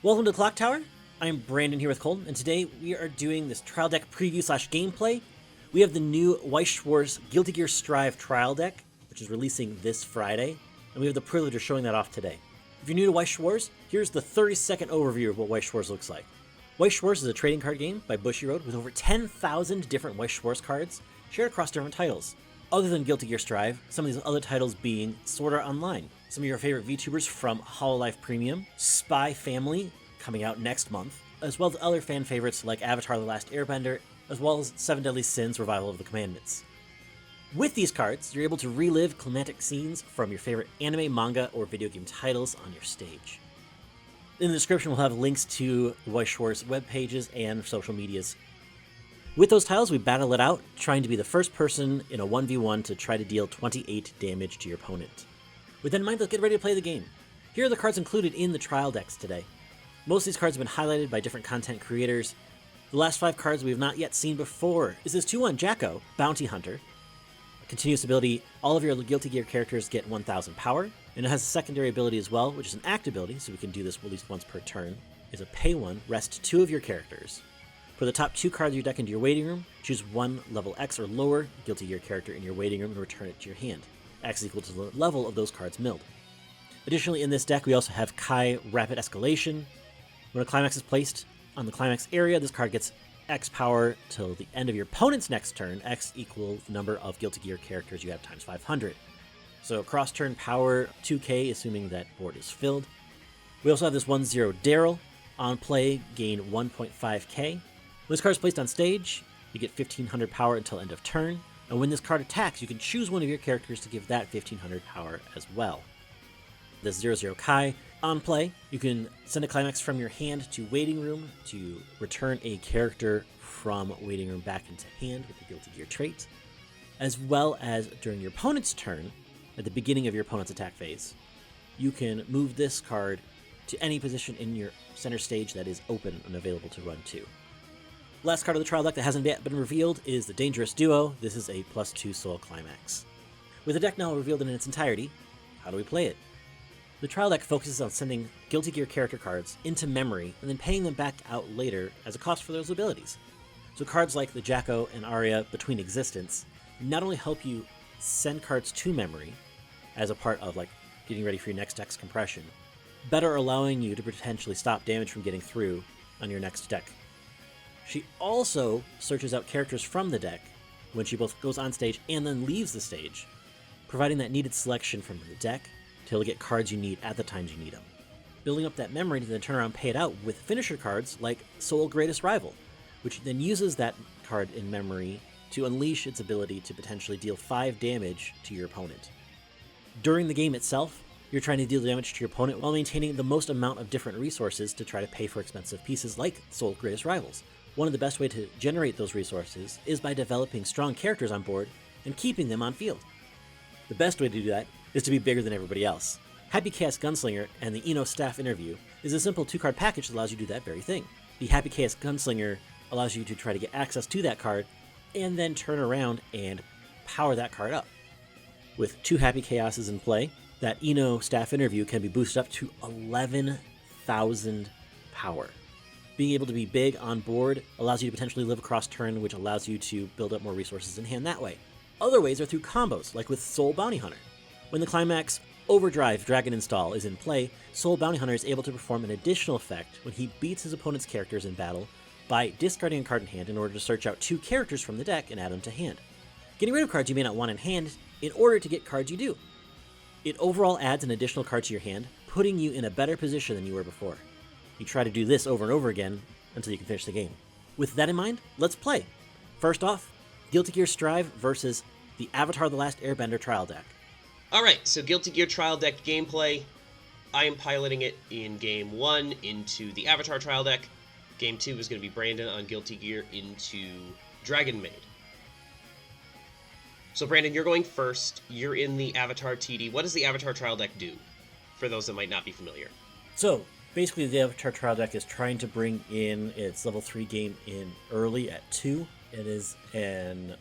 Welcome to the Clock Tower. I'm Brandon here with Colton, and today we are doing this trial deck preview / gameplay. We have the new Weiss Schwarz Guilty Gear Strive trial deck, which is releasing this Friday, and we have the privilege of showing that off today. If you're new to Weiss Schwarz, here's the 30-second overview of what Weiss Schwarz looks like. Weiss Schwarz is a trading card game by Bushiroad with over 10,000 different Weiss Schwarz cards shared across different titles. Other than Guilty Gear Strive, some of these other titles being Sword Art Online, some of your favorite VTubers from Hololive Premium, Spy Family, coming out next month, as well as other fan favorites like Avatar The Last Airbender, as well as Seven Deadly Sins Revival of the Commandments. With these cards, you're able to relive climatic scenes from your favorite anime, manga, or video game titles on your stage. In the description, we'll have links to the Weiss Schwarz web pages and social medias. With those titles, we battle it out, trying to be the first person in a 1v1 to try to deal 28 damage to your opponent. With that in mind, let's get ready to play the game. Here are the cards included in the trial decks today. Most of these cards have been highlighted by different content creators. The last 5 cards we have not yet seen before is this 2/1 Jacko, Bounty Hunter. A continuous ability, all of your Guilty Gear characters get 1000 power, and it has a secondary ability as well, which is an act ability, so we can do this at least once per turn. Is a pay 1, rest 2 of your characters. For the top 2 cards of your deck into your waiting room, choose 1 level X or lower Guilty Gear character in your waiting room and return it to your hand. X is equal to the level of those cards milled. Additionally, in this deck, we also have Kai Rapid Escalation. When a climax is placed on the climax area, this card gets X power till the end of your opponent's next turn. X equals the number of Guilty Gear characters you have times 500. So cross-turn power 2k, assuming that board is filled. We also have this 1/0 Daryl. On play, gain 1.5k. When this card is placed on stage, you get 1500 power until end of turn. And when this card attacks, you can choose one of your characters to give that 1500 power as well. This 0/0 Kai. On play, you can send a climax from your hand to waiting room to return a character from waiting room back into hand with the Guilty Gear trait, as well as during your opponent's turn, at the beginning of your opponent's attack phase, you can move this card to any position in your center stage that is open and available to run to. Last card of the trial deck that hasn't yet been revealed is the Dangerous Duo. This is a +2 soul climax. With the deck now revealed in its entirety, how do we play it? The trial deck focuses on sending Guilty Gear character cards into memory and then paying them back out later as a cost for those abilities. So cards like the Jacko and Arya Between Existence not only help you send cards to memory as a part of getting ready for your next deck's compression, better allowing you to potentially stop damage from getting through on your next deck. She also searches out characters from the deck when she both goes on stage and then leaves the stage, providing that needed selection from the deck to get cards you need at the times you need them. Building up that memory to then turn around and pay it out with finisher cards like Soul Greatest Rival, which then uses that card in memory to unleash its ability to potentially deal 5 damage to your opponent. During the game itself, you're trying to deal damage to your opponent while maintaining the most amount of different resources to try to pay for expensive pieces like Soul Greatest Rivals. One of the best ways to generate those resources is by developing strong characters on board and keeping them on field. The best way to do that is to be bigger than everybody else. Happy Chaos Gunslinger and the Eno Staff Interview is a simple 2-card package that allows you to do that very thing. The Happy Chaos Gunslinger allows you to try to get access to that card and then turn around and power that card up. With 2 Happy Chaoses in play, that Eno Staff Interview can be boosted up to 11,000 power. Being able to be big on board allows you to potentially live across turn, which allows you to build up more resources in hand that way. Other ways are through combos, like with Soul Bounty Hunter. When the climax Overdrive Dragon Install is in play, Soul Bounty Hunter is able to perform an additional effect when he beats his opponent's characters in battle by discarding a card in hand in order to search out 2 characters from the deck and add them to hand, getting rid of cards you may not want in hand in order to get cards you do. It overall adds an additional card to your hand, putting you in a better position than you were before. You try to do this over and over again until you can finish the game. With that in mind, let's play. First off, Guilty Gear Strive versus the Avatar The Last Airbender trial deck. Alright, so Guilty Gear trial deck gameplay. I am piloting it in Game 1 into the Avatar trial deck. Game 2 is going to be Brandon on Guilty Gear into Dragon Maid. So Brandon, you're going first. You're in the Avatar TD. What does the Avatar trial deck do, for those that might not be familiar? So, basically the Avatar trial deck is trying to bring in its level 3 game in early at 2. It is an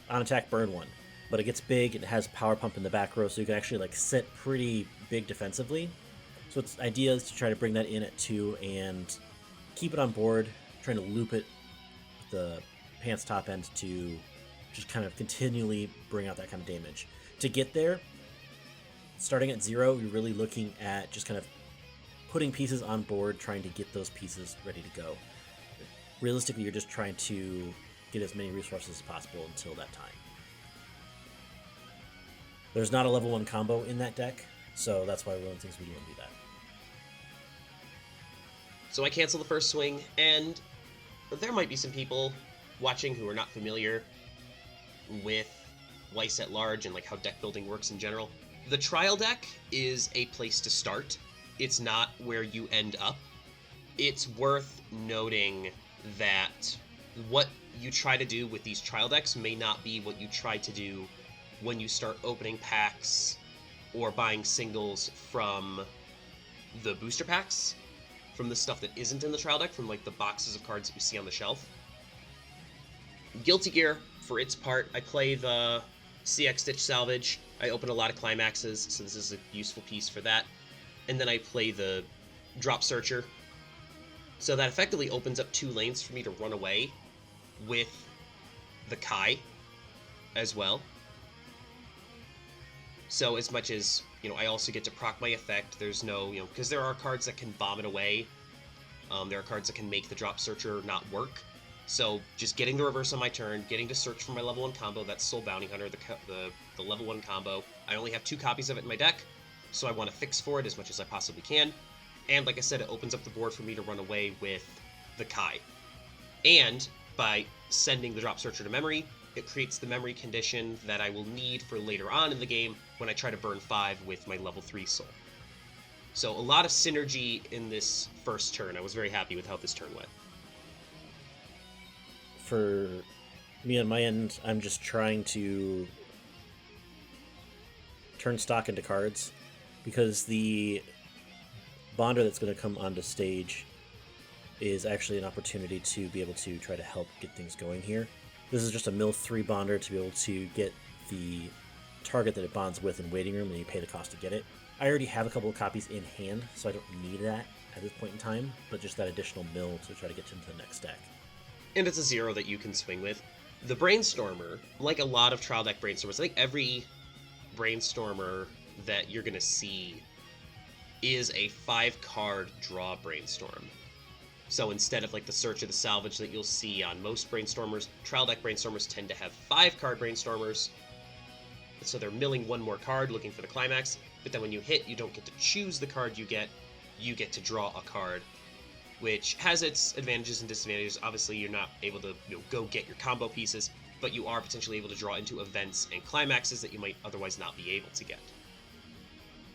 on-attack burn 1. But it gets big, it has power pump in the back row, so you can actually sit pretty big defensively. So its idea is to try to bring that in at 2 and keep it on board, trying to loop it with the pants top end to just kind of continually bring out that kind of damage. To get there, starting at 0, you're really looking at just kind of putting pieces on board, trying to get those pieces ready to go. Realistically, you're just trying to get as many resources as possible until that time. There's not a level 1 combo in that deck, so that's why one of the things we don't do that. So I cancel the first swing, and there might be some people watching who are not familiar with Weiss at large and like how deck building works in general. The trial deck is a place to start. It's not where you end up. It's worth noting that what you try to do with these trial decks may not be what you try to do when you start opening packs or buying singles from the booster packs, from the stuff that isn't in the trial deck, from like the boxes of cards that you see on the shelf. Guilty Gear, for its part, I play the CX Stitch Salvage. I open a lot of climaxes, so this is a useful piece for that. And then I play the Drop Searcher. So that effectively opens up 2 lanes for me to run away with the Kai as well. So as much as, I also get to proc my effect, there's no, because there are cards that can bomb it away. There are cards that can make the Drop Searcher not work. So just getting the reverse on my turn, getting to search for my level 1 combo, that's Soul Bounty Hunter, the level 1 combo. I only have 2 copies of it in my deck, so I want to fix for it as much as I possibly can. And like I said, it opens up the board for me to run away with the Kai. And by sending the Drop Searcher to memory, it creates the memory condition that I will need for later on in the game when I try to burn 5 with my level 3 Soul. So a lot of synergy in this first turn. I was very happy with how this turn went. For me on my end, I'm just trying to turn stock into cards, because the Bonder that's going to come onto stage is actually an opportunity to be able to try to help get things going here. This is just a mill 3 Bonder to be able to get the target that it bonds with in waiting room, and you pay the cost to get it. I already have a couple of copies in hand, so I don't need that at this point in time, but just that additional mill to try to get into the next deck. And it's a 0 that you can swing with. The Brainstormer, like a lot of trial deck Brainstormers, I think every Brainstormer that you're going to see is a 5-card draw Brainstorm. So instead of like the Search or the Salvage that you'll see on most Brainstormers, trial deck Brainstormers tend to have 5-card Brainstormers. So they're milling 1 more card looking for the climax, but then when you hit, you don't get to choose the card you get to draw a card, which has its advantages and disadvantages. Obviously, you're not able to go get your combo pieces, but you are potentially able to draw into events and climaxes that you might otherwise not be able to get.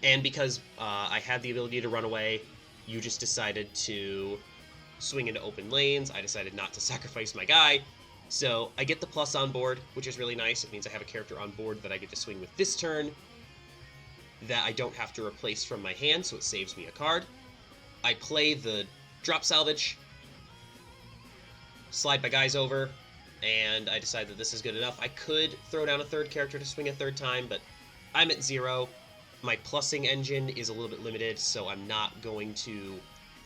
And because I had the ability to run away, you just decided to swing into open lanes. I decided not to sacrifice my guy, so I get the plus on board, which is really nice. It means I have a character on board that I get to swing with this turn that I don't have to replace from my hand, so it saves me a card. I play the Drop Salvage, slide my guys over, and I decide that this is good enough. I could throw down a 3rd character to swing a 3rd time, but I'm at 0. My plussing engine is a little bit limited, so I'm not going to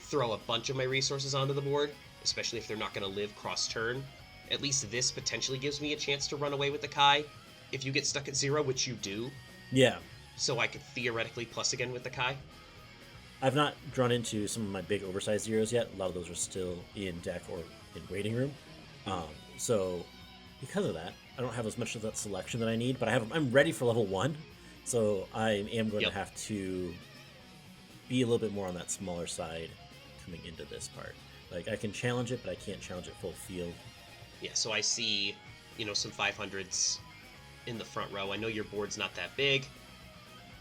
throw a bunch of my resources onto the board, especially if they're not going to live cross-turn. At least this potentially gives me a chance to run away with the Kai if you get stuck at 0, which you do. Yeah. So I could theoretically plus again with the Kai. I've not drawn into some of my big oversized zeros yet. A lot of those are still in deck or in waiting room. So because of that, I don't have as much of that selection that I need, but I'm ready for level 1. So I am going to have to be a little bit more on that smaller side coming into this part. Like, I can challenge it, but I can't challenge it full field. Yeah, so I see, some 500s in the front row. I know your board's not that big.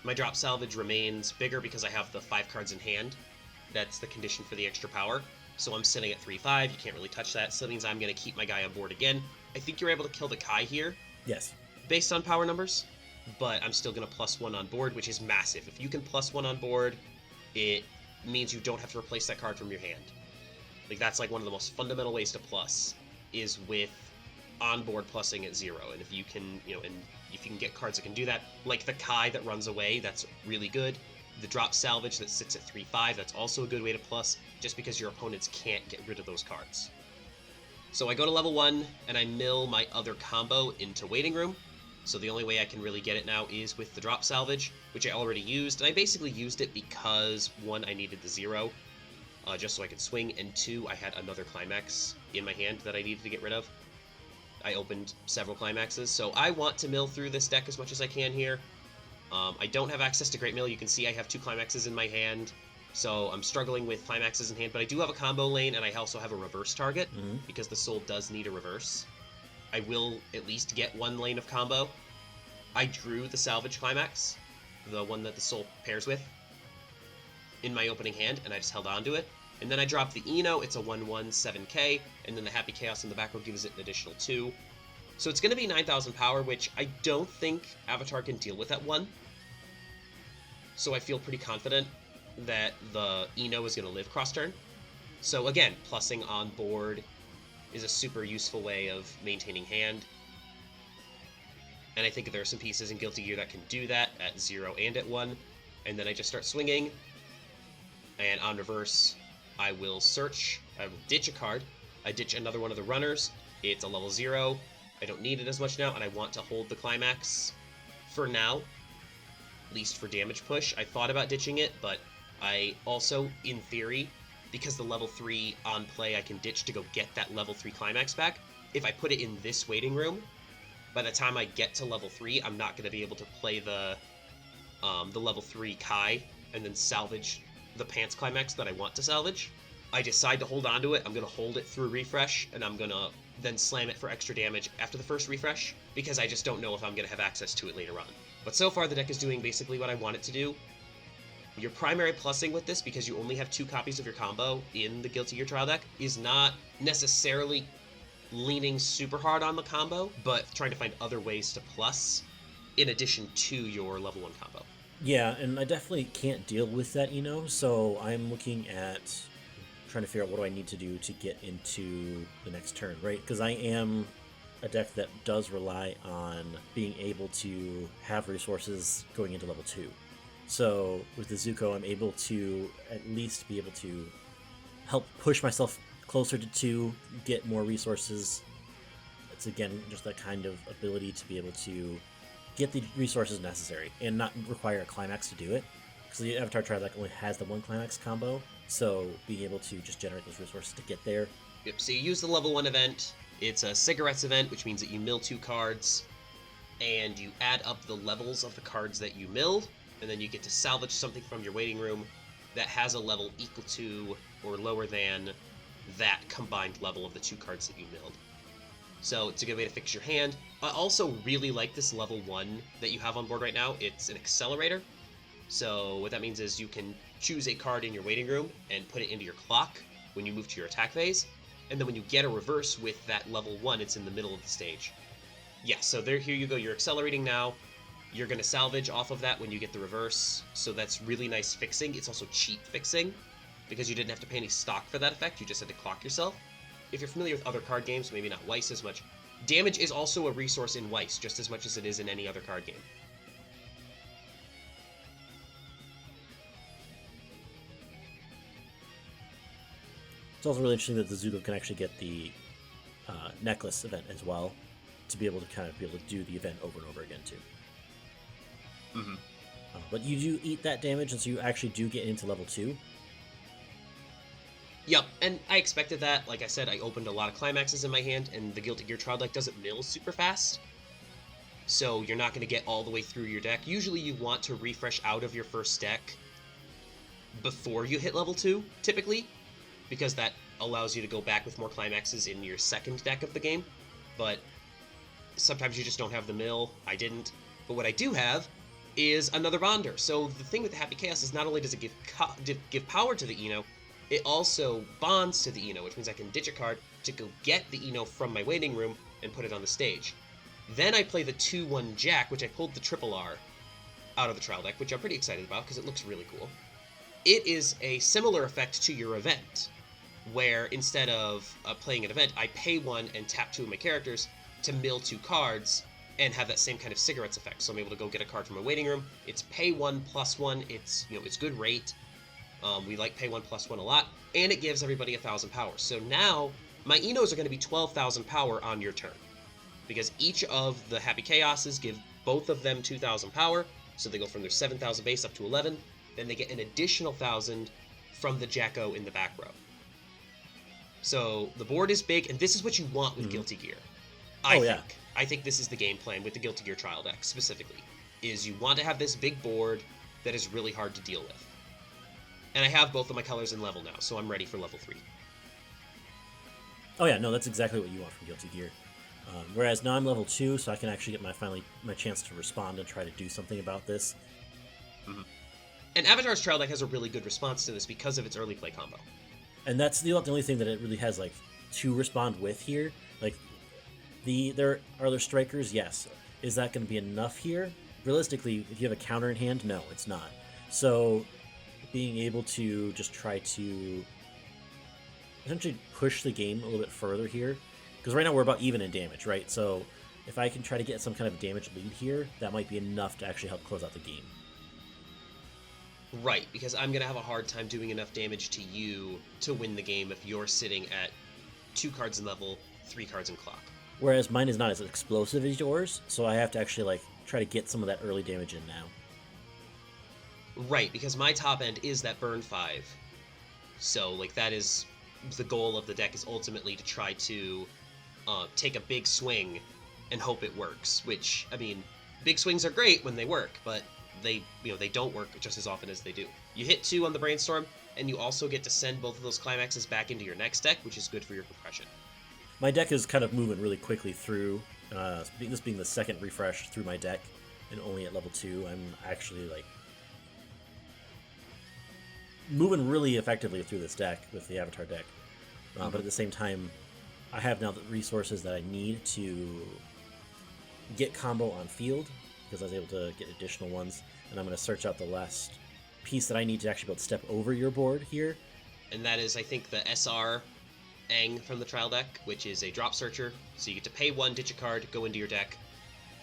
My Drop Salvage remains bigger because I have the 5 cards in hand. That's the condition for the extra power. So I'm sitting at 3-5. You can't really touch that. So that means I'm going to keep my guy on board again. I think you're able to kill the Kai here. Yes. Based on power numbers. But I'm still going to +1 on board, which is massive. If you can +1 on board, it means you don't have to replace that card from your hand. Like, that's like one of the most fundamental ways to plus, is with onboard plussing at 0. And if you can, and if you can get cards that can do that, like the Kai that runs away, that's really good. the drop salvage that sits at 3/5. That's also a good way to plus, just because your opponents can't get rid of those cards. So I go to level 1, and I mill my other combo into Waiting Room. So the only way I can really get it now is with the drop salvage, which I already used. And I basically used it because, 1, I needed the 0, just so I could swing, and 2, I had another climax in my hand that I needed to get rid of. I opened several climaxes, so I want to mill through this deck as much as I can here. I don't have access to Great Mill. You can see I have 2 climaxes in my hand, so I'm struggling with climaxes in hand, but I do have a combo lane, and I also have a reverse target, because the soul does need a reverse. I will at least get 1 lane of combo. I drew the salvage climax, the one that the soul pairs with, in my opening hand, and I just held on to it. And then I dropped the Eno, it's a 1/1 7k, and then the Happy Chaos in the back row gives it an additional 2. So it's going to be 9,000 power, which I don't think Avatar can deal with at 1. So I feel pretty confident that the Eno is going to live cross-turn. So again, plussing on board is a super useful way of maintaining hand. And I think there are some pieces in Guilty Gear that can do that at 0 and at 1. And then I just start swinging. And on reverse, I will search, I will ditch a card. I ditch another one of the runners. It's a level 0. I don't need it as much now, and I want to hold the climax for now. At least for damage push. I thought about ditching it, but I also, in theory, because the level 3 on play I can ditch to go get that level 3 climax back, if I put it in this waiting room, by the time I get to level 3, I'm not going to be able to play the level 3 Kai and then salvage the pants climax that I want to salvage. I decide to hold on to it. I'm going to hold it through refresh, and I'm going to then slam it for extra damage after the first refresh, because I just don't know if I'm going to have access to it later on. But so far, the deck is doing basically what I want it to do. Your primary plussing with this, because you only have 2 copies of your combo in the Guilty Gear Trial deck, is not necessarily leaning super hard on the combo, but trying to find other ways to plus in addition to your level 1 combo. Yeah, and I definitely can't deal with that, so I'm looking at trying to figure out what do I need to do to get into the next turn, right? Because I am a deck that does rely on being able to have resources going into level 2. So with the Zuko, I'm able to at least be able to help push myself closer to 2, get more resources. It's again just that kind of ability to be able to get the resources necessary and not require a climax to do it. Because the Avatar Trial deck only has the 1 climax combo, so being able to just generate those resources to get there. Yep, so you use the level 1 event. It's a cigarettes event, which means that you mill 2 cards, and you add up the levels of the cards that you milled, and then you get to salvage something from your waiting room that has a level equal to or lower than that combined level of the 2 cards that you milled. So it's a good way to fix your hand. I also really like this level 1 that you have on board right now. It's an accelerator. So what that means is you can choose a card in your waiting room and put it into your clock when you move to your attack phase. And then when you get a reverse with that level 1, it's in the middle of the stage. Yeah, so here you go. You're accelerating now. You're going to salvage off of that when you get the reverse. So that's really nice fixing. It's also cheap fixing because you didn't have to pay any stock for that effect. You just had to clock yourself. If you're familiar with other card games, maybe not Weiss as much, damage is also a resource in Weiss, just as much as it is in any other card game. It's also really interesting that the Zuko can actually get the necklace event as well, to be able to kind of be able to do the event over and over again too. Mm-hmm. But you do eat that damage, and so you actually do get into level 2. Yep, and I expected that. Like I said, I opened a lot of climaxes in my hand, and the Guilty Gear Trial deck doesn't mill super fast. So you're not going to get all the way through your deck. Usually you want to refresh out of your first deck before you hit level 2, typically, because that allows you to go back with more climaxes in your second deck of the game. But sometimes you just don't have the mill. I didn't. But what I do have is another bonder. So the thing with the Happy Chaos is not only does it give power to the Eno, it also bonds to the Eno, which means I can ditch a card to go get the Eno from my waiting room and put it on the stage. Then I play the 2/1 Jack, which I pulled the triple R out of the trial deck, which I'm pretty excited about because it looks really cool. It is a similar effect to your event, where instead of playing an event, I pay 1 and tap 2 of my characters to mill 2 cards, and have that same kind of cigarettes effect. So I'm able to go get a card from my waiting room. It's pay 1 plus 1. It's, it's good rate. We like pay 1 plus 1 a lot, and it gives everybody 1,000 power. So now my Enos are going to be 12,000 power on your turn, because each of the Happy Chaoses give both of them 2,000 power, so they go from their 7,000 base up to 11. Then they get an additional 1,000 from the Jacko in the back row. So the board is big, and this is what you want with Guilty Gear. I think this is the game plan with the Guilty Gear trial deck specifically, is you want to have this big board that is really hard to deal with. And I have both of my colors in level now, so I'm ready for level 3. Oh yeah, no, that's exactly what you want from Guilty Gear. Whereas now I'm level 2, so I can actually get my chance to respond and try to do something about this. Mm-hmm. And Avatar's trial deck has a really good response to this because of its early play combo. And that's the only thing that it really has to respond with here. There are other strikers, yes. Is that going to be enough here? Realistically, if you have a counter in hand, no, it's not. So being able to just try to essentially push the game a little bit further here, because right now we're about even in damage, right? So if I can try to get some kind of damage lead here, that might be enough to actually help close out the game. Right, because I'm going to have a hard time doing enough damage to you to win the game if you're sitting at 2 cards in level, 3 cards in clock. Whereas mine is not as explosive as yours, so I have to actually try to get some of that early damage in now. Right, because my top end is that burn 5. So, that is the goal of the deck, is ultimately to try to take a big swing and hope it works. Which, big swings are great when they work, but they don't work just as often as they do. You hit 2 on the Brainstorm, and you also get to send both of those climaxes back into your next deck, which is good for your compression. My deck is kind of moving really quickly through, this being the second refresh through my deck, and only at level 2, I'm actually, moving really effectively through this deck with the Avatar deck. But at the same time, I have now the resources that I need to get combo on field, because I was able to get additional ones, and I'm going to search out the last piece that I need to actually be able to step over your board here. And that is, I think, the SR Aang from the trial deck, which is a drop searcher. So you get to pay 1, ditch a card, go into your deck,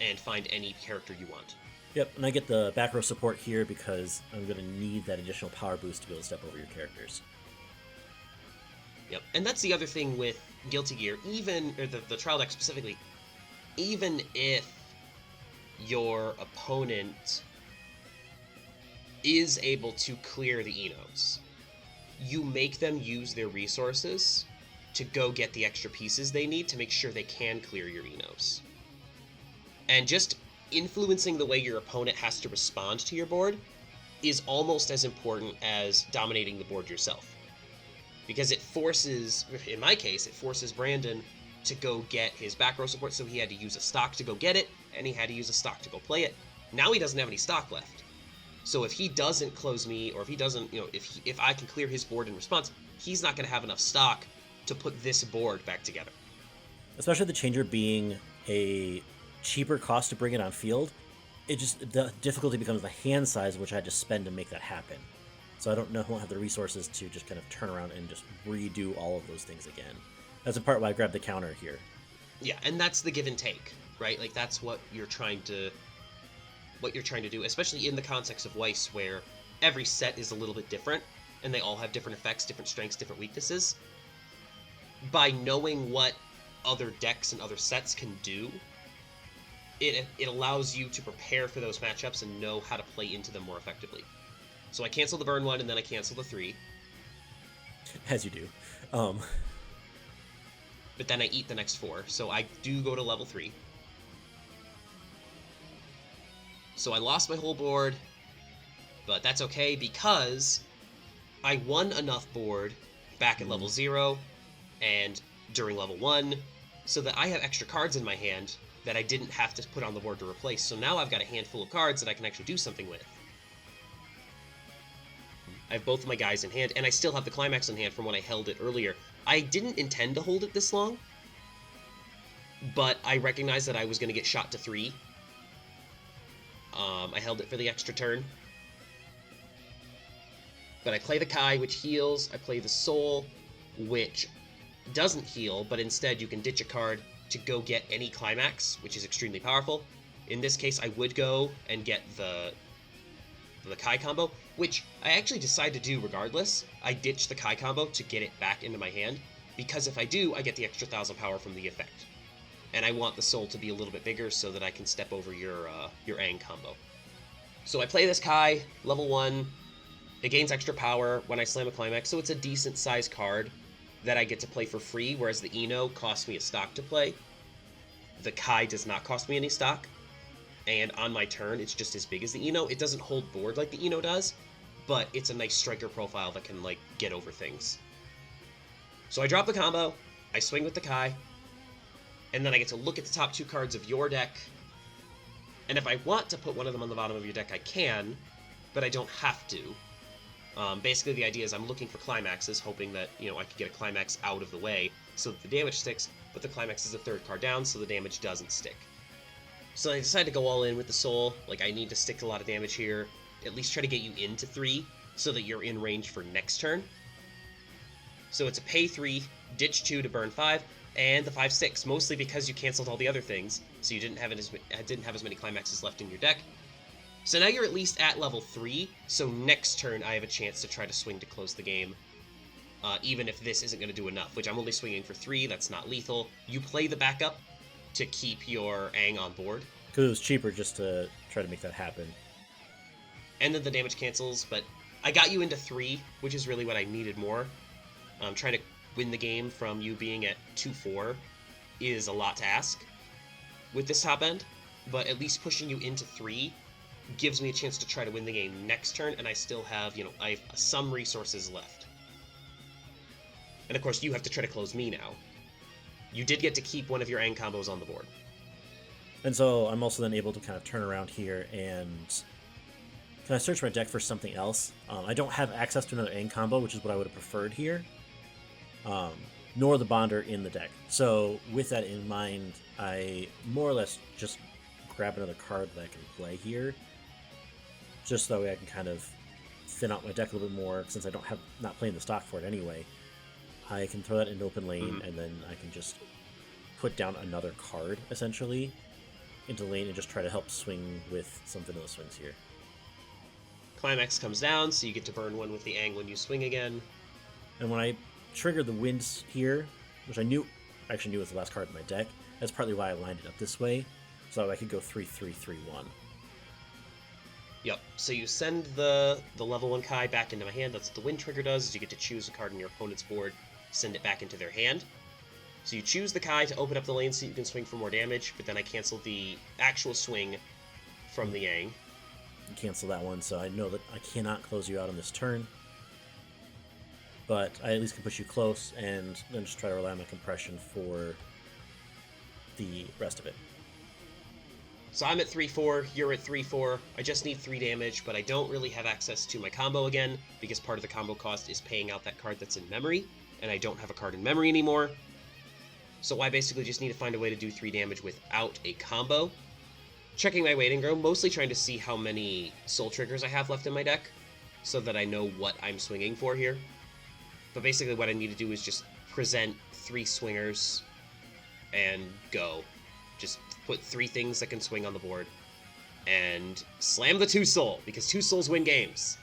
and find any character you want. Yep, and I get the back row support here because I'm going to need that additional power boost to be able to step over your characters. Yep, and that's the other thing with Guilty Gear, the trial deck specifically, even if your opponent is able to clear the Enos, you make them use their resources to go get the extra pieces they need to make sure they can clear your Enos. And just influencing the way your opponent has to respond to your board is almost as important as dominating the board yourself. Because it forces, in my case, Brandon to go get his back row support, so he had to use a stock to go get it, and he had to use a stock to go play it. Now he doesn't have any stock left. So if he doesn't close me, or if he doesn't, if I can clear his board in response, he's not going to have enough stock to put this board back together. Especially the changer being a cheaper cost to bring it on field, the difficulty becomes the hand size which I had to spend to make that happen. So I don't have the resources to just kind of turn around and just redo all of those things again. That's the part why I grabbed the counter here. Yeah, and that's the give and take, right? That's what you're trying to do, especially in the context of Weiss, where every set is a little bit different, and they all have different effects, different strengths, different weaknesses. By knowing what other decks and other sets can do, it allows you to prepare for those matchups and know how to play into them more effectively. So I cancel the burn 1, and then I cancel the 3. As you do. But then I eat the next 4, so I do go to level 3. So I lost my whole board, but that's okay because I won enough board back at level 0 and during level 1 so that I have extra cards in my hand that I didn't have to put on the board to replace. So now I've got a handful of cards that I can actually do something with. I have both of my guys in hand, and I still have the climax in hand from when I held it earlier. I didn't intend to hold it this long, but I recognized that I was going to get shot to 3. I held it for the extra turn. But I play the Kai, which heals. I play the Soul, which doesn't heal, but instead you can ditch a card, to go get any climax, which is extremely powerful. In this case, I would go and get the Kai combo, which I actually decide to do regardless. I ditch the Kai combo to get it back into my hand, because if I do, I get the extra 1000 power from the effect. And I want the soul to be a little bit bigger so that I can step over your Aang combo. So I play this Kai, level 1. It gains extra power when I slam a climax, so it's a decent sized card that I get to play for free, whereas the Ino costs me a stock to play. The Kai does not cost me any stock, and on my turn, it's just as big as the Ino. It doesn't hold board like the Ino does, but it's a nice striker profile that can, like, get over things. So I drop the combo, I swing with the Kai, and then I get to look at the top 2 cards of your deck, and if I want to put one of them on the bottom of your deck, I can, but I don't have to. Basically, the idea is I'm looking for climaxes, hoping that, I could get a climax out of the way so that the damage sticks, but the climax is a 3rd card down, so the damage doesn't stick. So I decided to go all in with the soul. Like, I need to stick a lot of damage here, at least try to get you into 3, so that you're in range for next turn. So it's a pay 3, ditch 2 to burn 5, and the 5/6, mostly because you canceled all the other things, so you didn't have as many climaxes left in your deck. So now you're at least at level 3, so next turn I have a chance to try to swing to close the game, even if this isn't going to do enough, which I'm only swinging for 3, that's not lethal. You play the backup to keep your Aang on board. Because it was cheaper just to try to make that happen. And then the damage cancels, but I got you into 3, which is really what I needed more. Trying to win the game from you being at 2-4 is a lot to ask with this top end, but at least pushing you into 3 gives me a chance to try to win the game next turn, and I still have, I have some resources left. And of course, you have to try to close me now. You did get to keep one of your Aang combos on the board. And so I'm also then able to kind of turn around here and can I search my deck for something else? I don't have access to another Aang combo, which is what I would have preferred here, nor the Bonder in the deck. So with that in mind, I more or less just grab another card that I can play here, just so that way I can kind of thin out my deck a little bit more, since I not playing the stock for it anyway. I can throw that into open lane, and then I can just put down another card, essentially, into lane and just try to help swing with some vanilla swings here. Climax comes down, so you get to burn 1 with the Aang when you swing again. And when I trigger the winds here, which I actually knew was the last card in my deck, that's partly why I lined it up this way, so I could go 3-3-3-1. Yep, so you send the level 1 Kai back into my hand. That's what the wind trigger does, is you get to choose a card on your opponent's board, send it back into their hand. So you choose the Kai to open up the lane so you can swing for more damage, but then I cancel the actual swing from the Aang. Cancel that one, so I know that I cannot close you out on this turn. But I at least can push you close, and then just try to rely on my compression for the rest of it. So I'm at 3-4, you're at 3-4. I just need 3 damage, but I don't really have access to my combo again, because part of the combo cost is paying out that card that's in memory, and I don't have a card in memory anymore. So I basically just need to find a way to do 3 damage without a combo. Checking my waiting room, mostly trying to see how many soul triggers I have left in my deck, so that I know what I'm swinging for here. But basically what I need to do is just present 3 swingers and go. Just put 3 things that can swing on the board and slam the 2 soul, because 2 souls win games.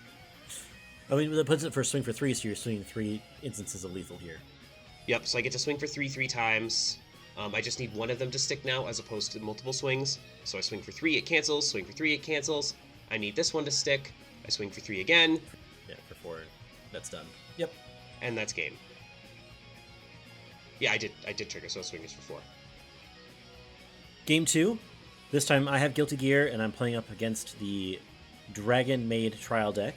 I mean, that puts it for swing for 3, so you're swinging 3 instances of lethal here. Yep, so I get to swing for 3 times. I just need one of them to stick now, as opposed to multiple swings. So I swing for 3, it cancels, swing for 3, it cancels. I need this one to stick. I swing for 3 again. Yeah, for 4, that's done. Yep. And that's game. Yeah, I did trigger, so swingers for 4. Game 2. This time I have Guilty Gear, and I'm playing up against the Dragon Maid trial deck.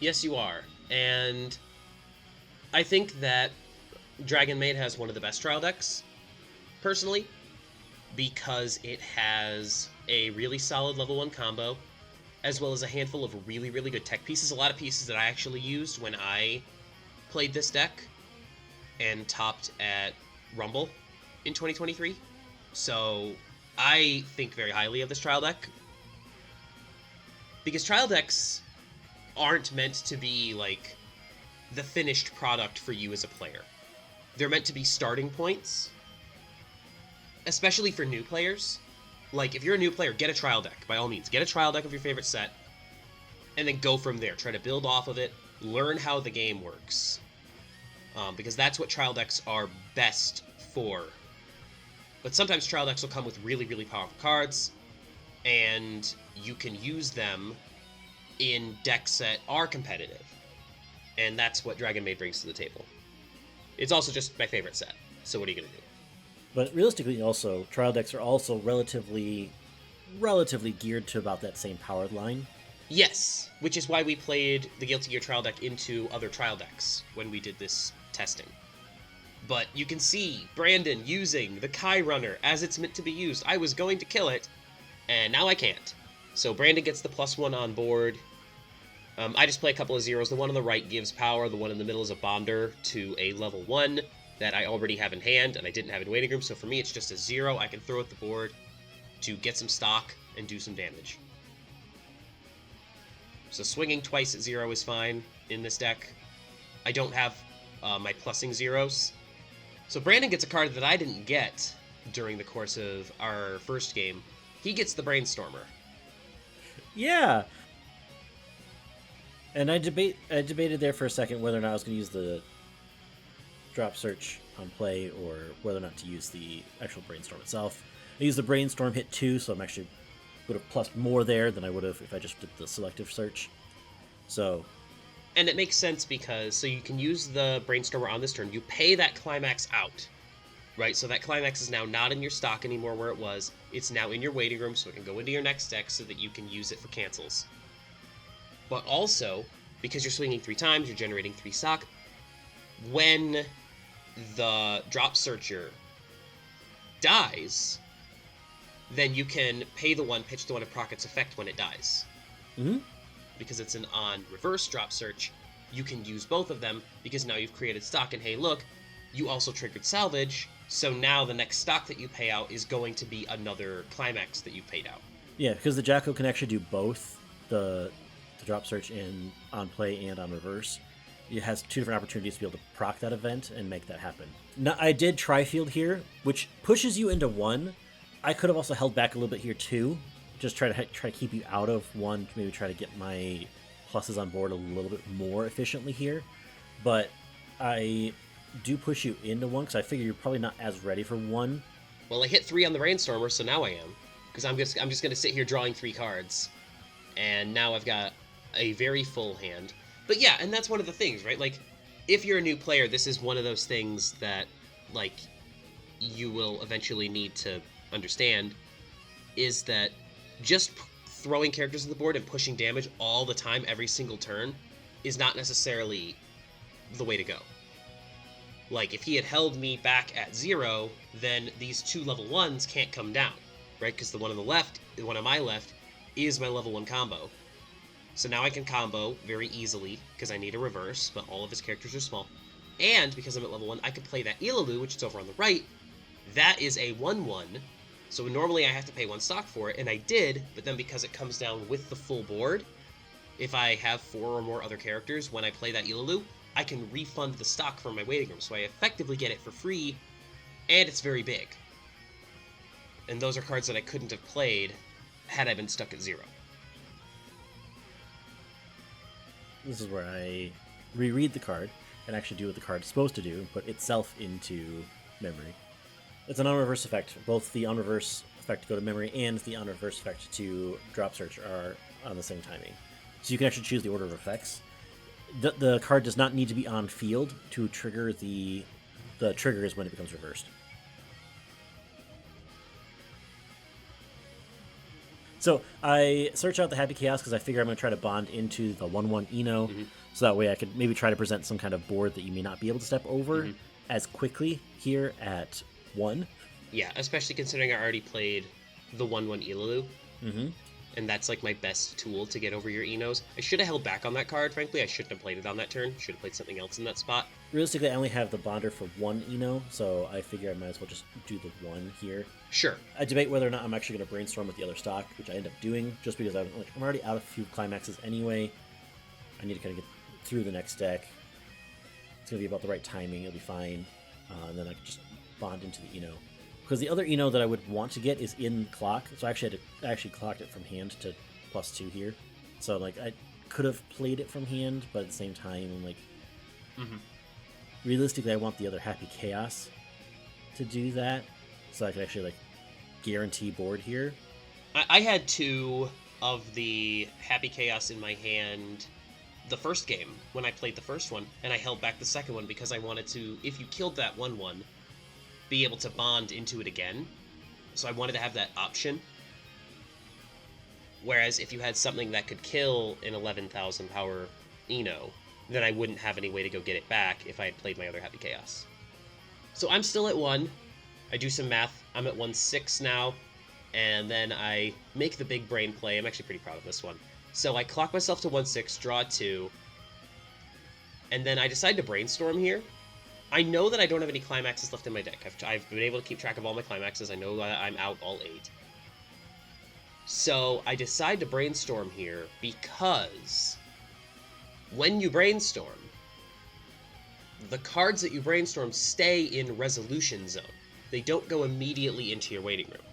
Yes, you are. And I think that Dragon Maid has one of the best trial decks, personally, because it has a really solid level 1 combo, as well as a handful of really, really good tech pieces. A lot of pieces that I actually used when I played this deck and topped at Rumble in 2023. So I think very highly of this trial deck, because trial decks aren't meant to be like the finished product for you as a player. They're meant to be starting points especially for new players. Like, if you're a new player, get a trial deck. By all means, get a trial deck of your favorite set, and then go from there. Try to build off of it, learn how the game works. Because that's what trial decks are best for. But sometimes trial decks will come with really, really powerful cards, and you can use them in decks that are competitive. And that's what Dragon Maid brings to the table. It's also just my favorite set, so what are you going to do? But realistically, also, trial decks are also relatively geared to about that same powered line. Yes, which is why we played the Guilty Gear trial deck into other trial decks when we did this testing. But you can see Brandon using the Kai Runner as it's meant to be used. I was going to kill it, and now I can't. So Brandon gets the +1 on board. I just play a couple of zeros. The one on the right gives power. The one in the middle is a bonder to a level 1 that I already have in hand, and I didn't have in waiting room. So for me, it's just a 0 I can throw at the board to get some stock and do some damage. So swinging twice at 0 is fine in this deck. I don't have my plussing zeros. So Brandon gets a card that I didn't get during the course of our first game. He gets the Brainstormer. Yeah. And I debated there for a second whether or not I was going to use the drop search on play or whether or not to use the actual Brainstorm itself. I used the Brainstorm hit 2, so I'm actually would have plussed more there than I would have if I just did the selective search. So, and it makes sense because so you can use the Brainstormer on this turn. You pay that Climax out, right? So that Climax is now not in your stock anymore where it was. It's now in your waiting room, so it can go into your next deck so that you can use it for cancels. But also, because you're swinging 3 times, you're generating 3 stock. When the Drop Searcher dies, then you can pay the 1, pitch the 1, and proc its effect when it dies. Mm-hmm. Because it's an on reverse Drop Search, you can use both of them because now you've created stock, and hey look, you also triggered salvage, so now the next stock that you pay out is going to be another Climax that you paid out. Yeah, because the Jacko can actually do both the drop search in on play and on reverse. It has 2 different opportunities to be able to proc that event and make that happen. Now, I did Tri-Field here, which pushes you into 1. I could have also held back a little bit here too. Just try to keep you out of 1, maybe try to get my pluses on board a little bit more efficiently here. But I do push you into 1 because I figure you're probably not as ready for 1. Well, I hit 3 on the Brainstormer, so now I am. Because I'm just going to sit here drawing 3 cards. And now I've got a very full hand. But yeah, and that's one of the things, right? Like, if you're a new player, this is one of those things that, like, you will eventually need to understand, is that just throwing characters to the board and pushing damage all the time, every single turn, is not necessarily the way to go. Like, if he had held me back at 0, then these 2 level 1s can't come down, right? Because the one on the left, the one on my left, is my level 1 combo. So now I can combo very easily, because I need a reverse, but all of his characters are small. And, because I'm at level 1, I could play that Ilalu, which is over on the right. That is a 1-1, so normally I have to pay 1 stock for it, and I did, but then because it comes down with the full board, if I have 4 or more other characters, when I play that Ilalu, I can refund the stock from my waiting room, so I effectively get it for free, and it's very big. And those are cards that I couldn't have played had I been stuck at 0. This is where I reread the card and actually do what the card is supposed to do and put itself into memory. It's an on-reverse effect. Both the on-reverse effect to go to memory and the on-reverse effect to drop search are on the same timing. So you can actually choose the order of effects. The card does not need to be on field to trigger the triggers when it becomes reversed. So I search out the Happy Chaos because I figure I'm going to try to bond into the 1/1 Eno, so that way I could maybe try to present some kind of board that you may not be able to step over as quickly here at 1. Yeah, especially considering I already played the 1/1 Ilalu. And that's like my best tool to get over your Enos. I should have held back on that card, frankly. I shouldn't have played it on that turn. Should have played something else in that spot. Realistically, I only have the bonder for 1 Eno, so I figure I might as well just do the 1 here. Sure. I debate whether or not I'm actually going to brainstorm with the other stock, which I end up doing, just because I'm already out of a few climaxes anyway. I need to kind of get through the next deck. It's going to be about the right timing. It'll be fine. And then I can just bond into the Eno. Because the other Eno that I would want to get is in clock, so I actually clocked it from hand to +2 here. So like I could have played it from hand, but at the same time, like realistically, I want the other Happy Chaos to do that, so I could actually like guarantee board here. I had 2 of the Happy Chaos in my hand the first game when I played the first one, and I held back the second one because I wanted to, if you killed that 1/1, be able to bond into it again. So I wanted to have that option. Whereas if you had something that could kill an 11,000 power Eno, then I wouldn't have any way to go get it back if I had played my other Happy Chaos. So I'm still at 1. I do some math. I'm at 1/6 now. And then I make the big brain play. I'm actually pretty proud of this one. So I clock myself to 1/6, draw 2. And then I decide to brainstorm here. I know that I don't have any climaxes left in my deck. I've been able to keep track of all my climaxes. I know that I'm out all 8. So I decide to brainstorm here because when you brainstorm, the cards that you brainstorm stay in resolution zone. They don't go immediately into your waiting room.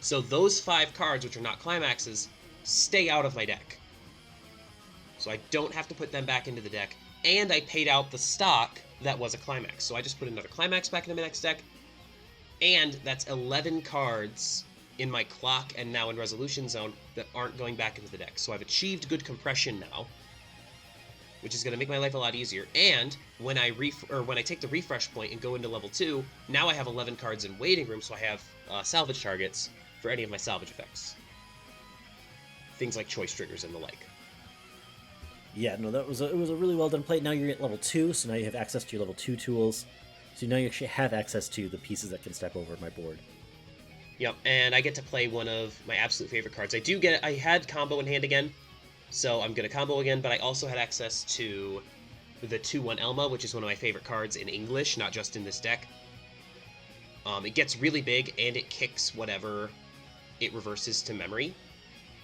So those 5 cards, which are not climaxes, stay out of my deck. So I don't have to put them back into the deck, and I paid out the stock that was a climax. So I just put another climax back into my next deck, and that's 11 cards in my clock and now in resolution zone that aren't going back into the deck. So I've achieved good compression now, which is going to make my life a lot easier. And when I take the refresh point and go into level 2, now I have 11 cards in waiting room, so I have salvage targets for any of my salvage effects. Things like choice triggers and the like. Yeah, no, it was a really well done play. Now you're at level 2, so now you have access to your level 2 tools. So now you actually have access to the pieces that can step over my board. Yep, and I get to play one of my absolute favorite cards. I had combo in hand again, so I'm going to combo again, but I also had access to the 2/1 Elma, which is one of my favorite cards in English, not just in this deck. It gets really big, and it kicks whatever it reverses to memory.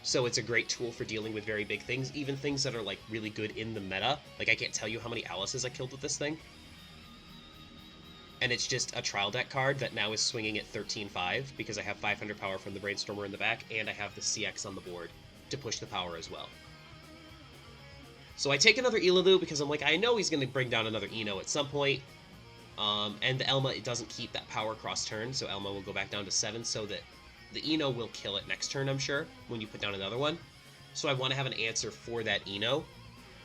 So it's a great tool for dealing with very big things, even things that are like really good in the meta. Like I can't tell you how many Alices I killed with this thing. And it's just a trial deck card that now is swinging at 13.5 because I have 500 power from the Brainstormer in the back, and I have the CX on the board to push the power as well. So I take another Ilalu because I'm like, I know he's going to bring down another Eno at some point. And the Elma, it doesn't keep that power cross turn, so Elma will go back down to 7, so that the Eno will kill it next turn, I'm sure, when you put down another one. So I want to have an answer for that Eno,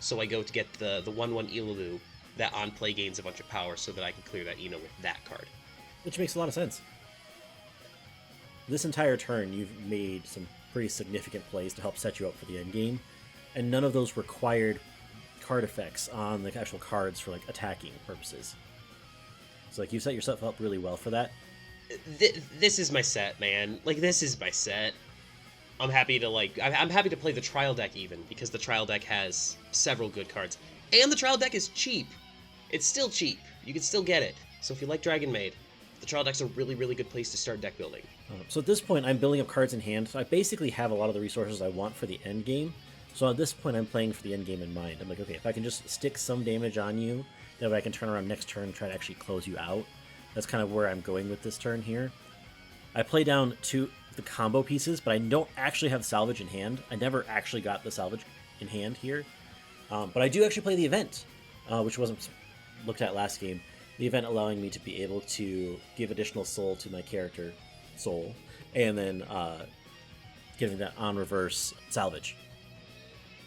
so I go to get the 1/1 Ilalu that on play gains a bunch of power so that I can clear that Eno with that card. Which makes a lot of sense. This entire turn, you've made some pretty significant plays to help set you up for the end game, and none of those required card effects on the actual cards for like attacking purposes. So like you set yourself up really well for that. This is my set, man. Like, this is my set. I'm happy to play the trial deck even, because the trial deck has several good cards. And the trial deck is cheap. It's still cheap. You can still get it. So if you like Dragon Maid, the trial deck's a really, really good place to start deck building. So at this point, I'm building up cards in hand. So I basically have a lot of the resources I want for the end game. So at this point, I'm playing for the end game in mind. I'm like, okay, if I can just stick some damage on you, that way I can turn around next turn and try to actually close you out. That's kind of where I'm going with this turn here. I play down to the combo pieces, but I don't actually have salvage in hand. I never actually got the salvage in hand here. But I do actually play the event, which wasn't looked at last game. The event allowing me to be able to give additional soul to my character, soul, and then giving that on reverse salvage.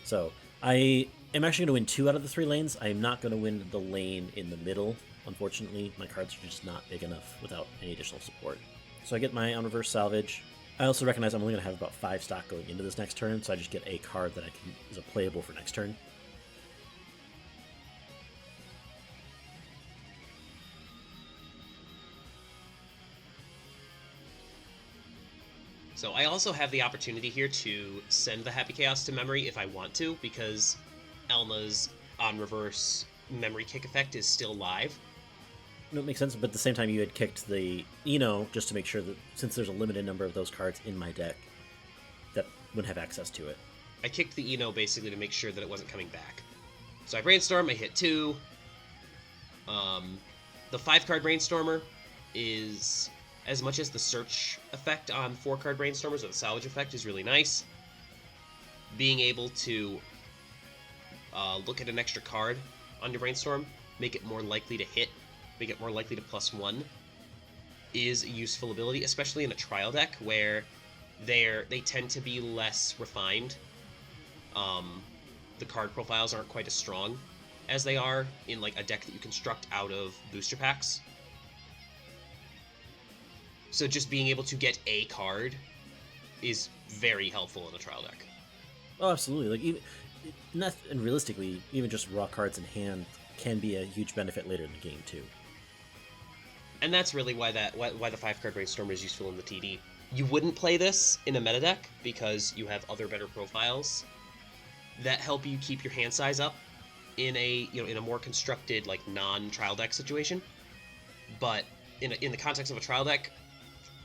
So I am actually going to win 2 out of the 3 lanes. I am not going to win the lane in the middle. Unfortunately, my cards are just not big enough without any additional support. So I get my on reverse salvage. I also recognize I'm only going to have about 5 stock going into this next turn, so I just get a card that is a playable for next turn. So I also have the opportunity here to send the Happy Chaos to memory if I want to, because Elma's on reverse memory kick effect is still live. No, it makes sense, but at the same time you had kicked the Eno just to make sure that since there's a limited number of those cards in my deck, that would have access to it. I kicked the Eno basically to make sure that it wasn't coming back. So I Brainstorm, I hit 2. The 5-card Brainstormer is as much as the search effect on 4-card Brainstormers, or the salvage effect, is really nice. Being able to look at an extra card on your Brainstorm, make it more likely to hit, make it more likely to +1, is a useful ability, especially in a trial deck where they tend to be less refined. The card profiles aren't quite as strong as they are in like a deck that you construct out of booster packs. So just being able to get a card is very helpful in a trial deck. Oh, absolutely. Like and realistically, even just raw cards in hand can be a huge benefit later in the game too. And that's really why the 5-card Brainstormer is useful in the TD. You wouldn't play this in a meta deck because you have other better profiles that help you keep your hand size up in a more constructed, like, non-trial deck situation. But in the context of a trial deck,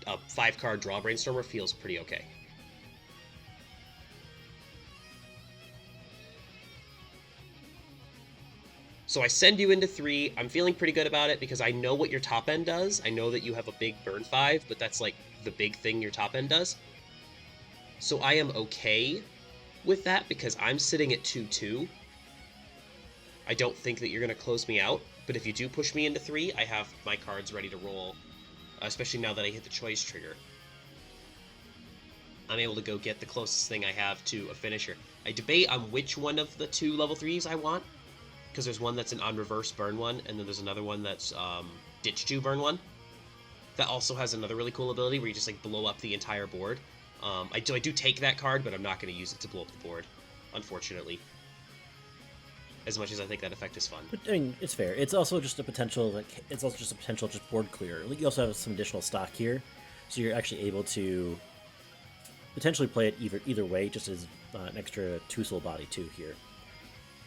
a 5-card draw Brainstormer feels pretty okay. So I send you into 3. I'm feeling pretty good about it because I know what your top end does. I know that you have a big burn 5, but that's like the big thing your top end does. So I am okay with that because I'm sitting at 2-2. I don't think that you're going to close me out, but if you do push me into 3, I have my cards ready to roll, especially now that I hit the choice trigger. I'm able to go get the closest thing I have to a finisher. I debate on which one of the 2 level 3s I want, because there's one that's an on reverse burn 1, and then there's another one that's ditch 2 burn 1. That also has another really cool ability where you just like blow up the entire board. I do take that card, but I'm not going to use it to blow up the board, unfortunately. As much as I think that effect is fun. But, I mean, it's fair. It's also just a potential, just board clear. You also have some additional stock here, so you're actually able to potentially play it either way, just as an extra 2-soul body too here.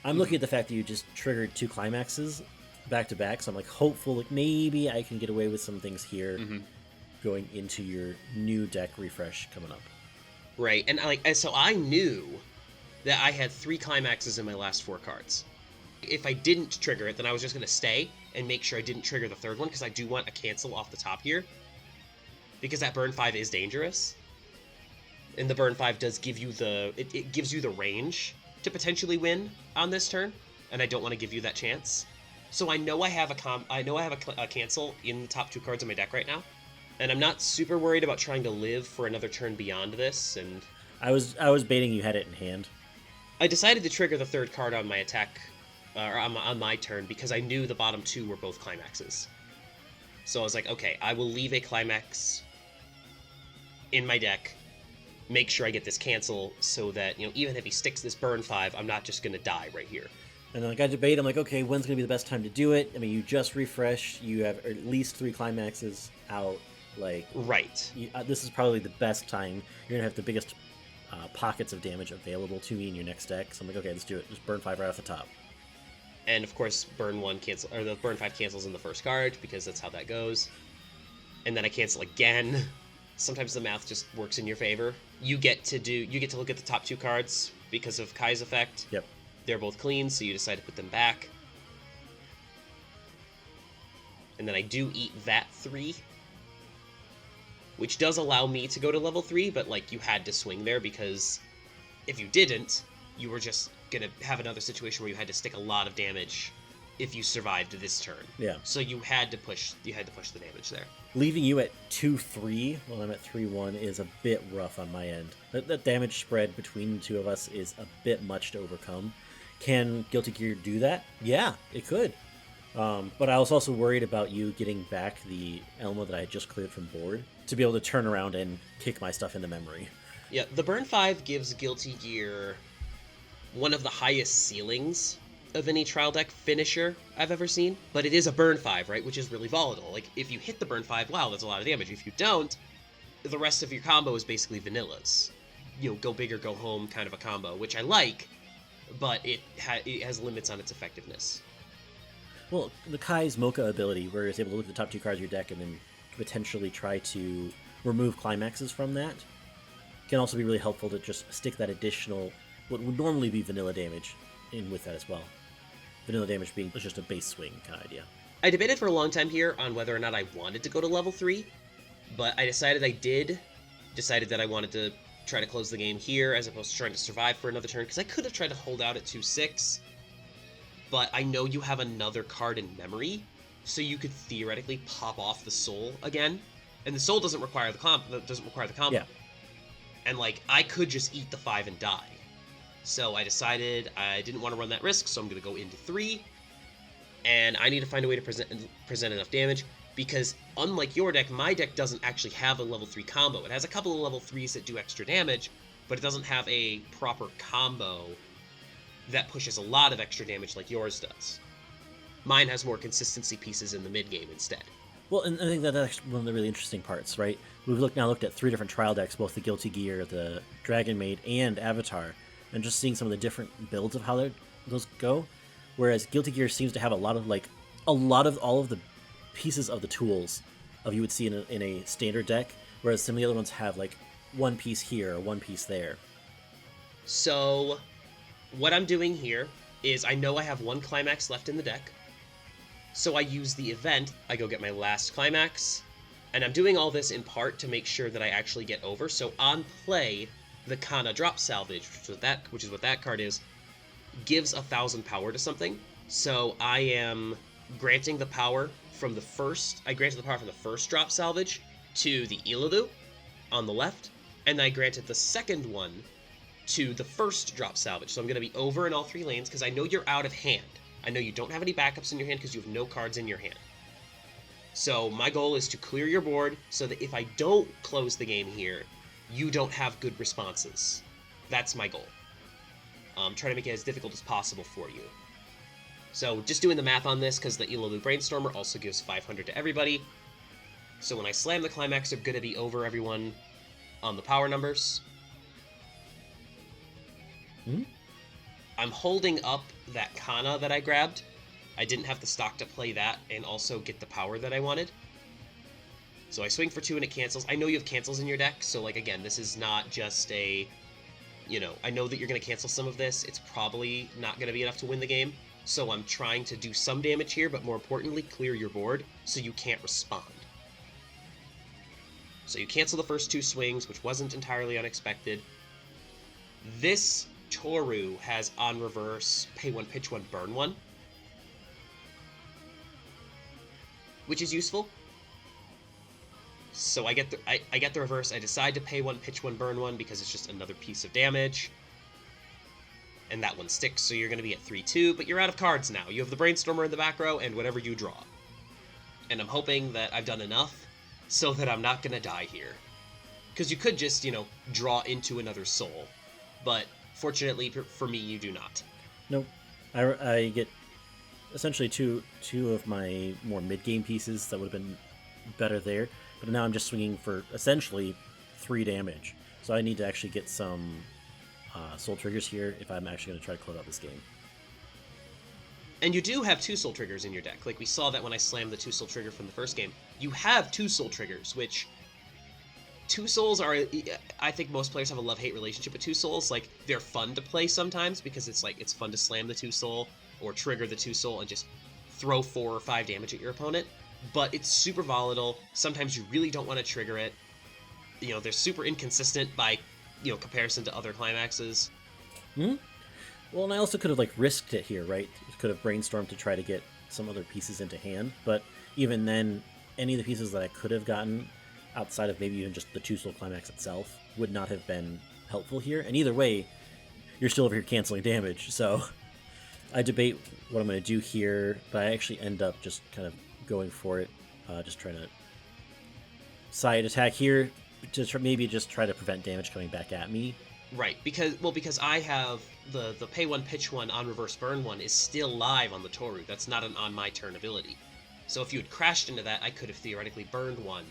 I'm looking at the fact that you just triggered 2 climaxes back to back, so I'm like hopeful, like maybe I can get away with some things here going into your new deck refresh coming up. Right, and so I knew that I had 3 climaxes in my last 4 cards. If I didn't trigger it, then I was just going to stay and make sure I didn't trigger the 3rd one, because I do want a cancel off the top here. Because that burn 5 is dangerous. And the burn 5 does give you it gives you the range to potentially win on this turn, and I don't want to give you that chance. So I know I have a cancel in the top 2 cards of my deck right now, and I'm not super worried about trying to live for another turn beyond this. And I was baiting you had it in hand. I decided to trigger the 3rd card on my attack, or on my turn, because I knew the bottom 2 were both climaxes. So I was like, okay, I will leave a climax in my deck, make sure I get this cancel, so that, even if he sticks this burn 5, I'm not just going to die right here. And like I debate, I'm like, okay, when's going to be the best time to do it? I mean, you just refresh, you have at least 3 climaxes out, like... Right. This is probably the best time. You're going to have the biggest pockets of damage available to me in your next deck, so I'm like, okay, let's do it. Just burn 5 right off the top. And of course, burn 1 cancel, or the burn 5 cancels in the first card, because that's how that goes. And then I cancel again. Sometimes the math just works in your favor. You get to look at the top 2 cards because of Kai's effect. Yep. They're both clean, so you decide to put them back. And then I do eat that 3, which does allow me to go to level 3, but like you had to swing there, because if you didn't, you were just gonna have another situation where you had to stick a lot of damage if you survived this turn. Yeah. So you had to push the damage there. Leaving you at 2-3 while I'm at 3-1 is a bit rough on my end. That damage spread between the 2 of us is a bit much to overcome. Can Guilty Gear do that? Yeah, it could. But I was also worried about you getting back the Elmo that I had just cleared from board to be able to turn around and kick my stuff into memory. Yeah, the burn 5 gives Guilty Gear one of the highest ceilings of any trial deck finisher I've ever seen. But it is a burn 5, right? Which is really volatile. Like, if you hit the burn 5, wow, that's a lot of damage. If you don't, the rest of your combo is basically vanillas. Go big or go home kind of a combo, which I like, but it has limits on its effectiveness. Well, the Kai's Mocha ability, where it's able to look at the top 2 cards of your deck and then potentially try to remove climaxes from that, can also be really helpful to just stick that additional, what would normally be vanilla damage, in with that as well. Vanilla damage being just a base swing kind of idea. I debated for a long time here on whether or not I wanted to go to level 3, But I decided that I wanted to try to close the game here as opposed to trying to survive for another turn, because I could have tried to hold out at 2-6, but I know you have another card in memory, so you could theoretically pop off the soul again, and the soul doesn't require the combo. Yeah. And like, I could just eat the 5 and die. So I decided I didn't want to run that risk, so I'm going to go into 3, and I need to find a way to present enough damage, because unlike your deck, my deck doesn't actually have a level 3 combo. It has a couple of level 3s that do extra damage, but it doesn't have a proper combo that pushes a lot of extra damage like yours does. Mine has more consistency pieces in the mid-game instead. Well, and I think that's actually one of the really interesting parts, right? We've looked at 3 different trial decks, both the Guilty Gear, the Dragon Maid, and Avatar, and just seeing some of the different builds of how those go. Whereas Guilty Gear seems to have a lot of all of the pieces of the tools of you would see in a standard deck, whereas some of the other ones have like one piece here or one piece there. So what I'm doing here is I know I have 1 climax left in the deck, so I use the event, I go get my last climax, and I'm doing all this in part to make sure that I actually get over. So on play, the Kana Drop Salvage, which is what that card is, gives 1,000 power to something. So I am granting the power from the first. I granted the power from the first Drop Salvage to the Illidu on the left, and I granted the second one to the first Drop Salvage. So I'm going to be over in all 3 lanes because I know you're out of hand. I know you don't have any backups in your hand because you have no cards in your hand. So my goal is to clear your board so that if I don't close the game here, you don't have good responses. That's my goal. Try to make it as difficult as possible for you. So just doing the math on this, because the Illidu Brainstormer also gives 500 to everybody. So when I slam the climax, they're going to be over everyone on the power numbers. I'm holding up that Kana that I grabbed. I didn't have the stock to play that and also get the power that I wanted. So I swing for 2 and it cancels. I know you have cancels in your deck, so like again, this is not just a, I know that you're going to cancel some of this. It's probably not going to be enough to win the game. So I'm trying to do some damage here, but more importantly, clear your board so you can't respond. So you cancel the first 2 swings, which wasn't entirely unexpected. This Toru has on reverse, pay 1, pitch 1, burn 1. Which is useful. So I get the reverse. I decide to pay 1, pitch 1, burn 1 because it's just another piece of damage. And that one sticks, so you're going to be at 3-2, but you're out of cards now. You have the Brainstormer in the back row and whatever you draw. And I'm hoping that I've done enough so that I'm not going to die here. Because you could just, draw into another soul. But fortunately for me, you do not. Nope. I get essentially two of my more mid-game pieces that would have been better there. But now I'm just swinging for essentially 3 damage. So I need to actually get some soul triggers here if I'm actually going to try to close out this game. And you do have 2 soul triggers in your deck. Like we saw that when I slammed the 2 soul trigger from the first game. You have 2 soul triggers, which 2 souls are, I think most players have a love-hate relationship with 2 souls. Like, they're fun to play sometimes because it's fun to slam the 2 soul or trigger the 2 soul and just throw 4 or 5 damage at your opponent. But it's super volatile. Sometimes you really don't want to trigger it. They're super inconsistent by, comparison to other climaxes. Well, and I also could have, risked it here, right? Could have brainstormed to try to get some other pieces into hand. But even then, any of the pieces that I could have gotten outside of maybe even just the 2 soul climax itself would not have been helpful here. And either way, you're still over here canceling damage. So I debate what I'm going to do here, but I actually end up just kind of going for it, just trying to side attack here to maybe just try to prevent damage coming back at me. Right, because I have the pay 1, pitch 1, on reverse burn 1 is still live on the Toru. That's not an on my turn ability. So if you had crashed into that, I could have theoretically burned 1,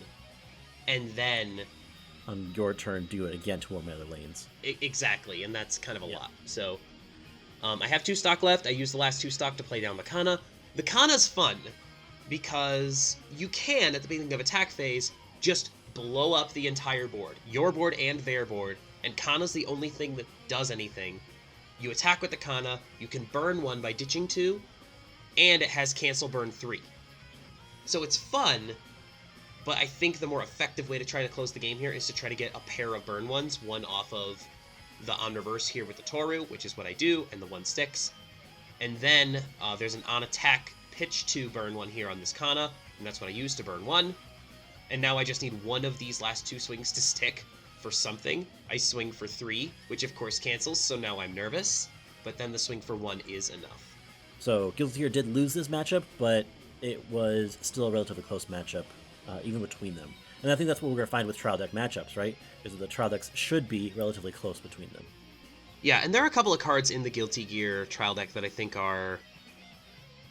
and then on your turn do it again to one of my other lanes. Exactly, and that's kind of a lot. So I have 2 stock left. I use the last 2 stock to play down the Kana. The Kana's fun because you can, at the beginning of attack phase, just blow up the entire board. Your board and their board. And Kana's the only thing that does anything. You attack with the Kana, you can burn 1 by ditching 2, and it has cancel burn 3. So it's fun, But I think the more effective way to try to close the game here is to try to get a pair of burn ones, one off of the on reverse here with the Toru, which is what I do, and the one sticks. And then there's an on attack pitch 2 burn one here on this Kana, and that's what I use to burn 1. And now I just need one of these last 2 swings to stick for something. I swing for 3, which of course cancels, so now I'm nervous. But then the swing for 1 is enough. So Guilty Gear did lose this matchup, but it was still a relatively close matchup, even between them. And I think that's what we're going to find with trial deck matchups, right? Is that the trial decks should be relatively close between them. Yeah, and there are a couple of cards in the Guilty Gear trial deck that I think are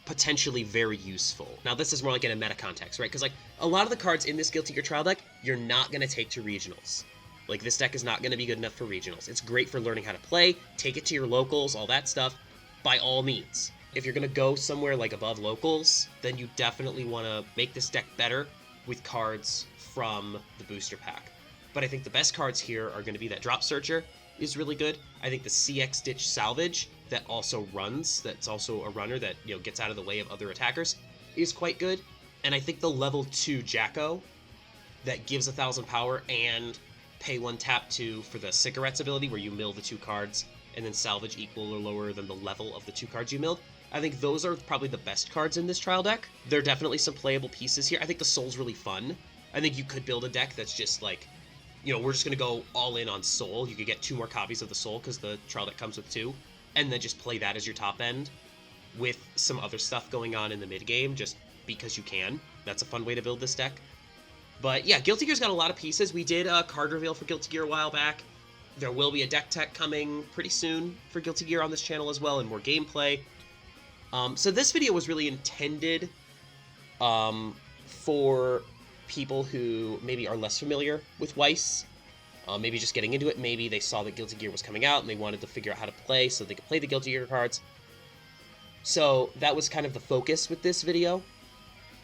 potentially very useful. Now, this is more like in a meta context, right? Because, like, a lot of the cards in this Guilty Gear trial deck, you're not going to take to regionals. Like, this deck is not going to be good enough for regionals. It's great for learning how to play, take it to your locals, all that stuff, by all means. If you're going to go somewhere, like, above locals, then you definitely want to make this deck better with cards from the booster pack. But I think the best cards here are going to be that Drop Searcher is really good. I think the CX Ditch Salvage that also runs, that's also a runner that, you know, gets out of the way of other attackers, is quite good. And I think the level 2 Jacko that gives 1,000 power and pay 1 tap 2 for the Cigarettes ability where you mill the 2 cards and then salvage equal or lower than the level of the 2 cards you milled. I think those are probably the best cards in this trial deck. There are definitely some playable pieces here. I think the Soul's really fun. I think you could build a deck that's just like, you know, we're just going to go all in on Soul. You could get 2 more copies of the Soul because the trial deck comes with 2, and then just play that as your top end with some other stuff going on in the mid game just because you can. That's a fun way to build this deck. But yeah, Guilty Gear's got a lot of pieces. We did a card reveal for Guilty Gear a while back. There will be a deck tech coming pretty soon for Guilty Gear on this channel as well, and more gameplay. So this video was really intended for people who maybe are less familiar with Weiss, maybe just getting into it. Maybe they saw that Guilty Gear was coming out and they wanted to figure out how to play so they could play the Guilty Gear cards. So that was kind of the focus with this video.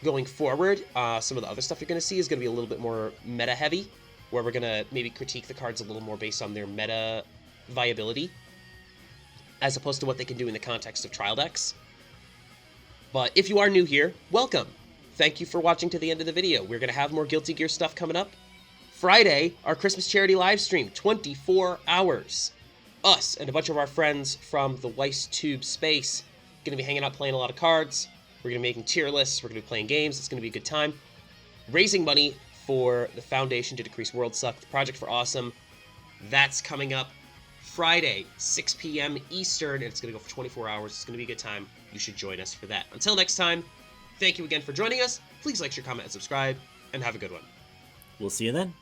Going forward, some of the other stuff you're going to see is going to be a little bit more meta heavy, where we're going to maybe critique the cards a little more based on their meta viability, as opposed to what they can do in the context of trial decks. But if you are new here, welcome! Thank you for watching to the end of the video. We're going to have more Guilty Gear stuff coming up. Friday, our Christmas charity live stream, 24 hours. Us and a bunch of our friends from the Weiss Tube space going to be hanging out playing a lot of cards. We're going to be making tier lists. We're going to be playing games. It's going to be a good time. Raising money for the Foundation to Decrease World Suck, the Project for Awesome. That's coming up Friday, 6 p.m. Eastern, and it's going to go for 24 hours. It's going to be a good time. You should join us for that. Until next time, thank you again for joining us. Please like, share, comment, and subscribe, and have a good one. We'll see you then.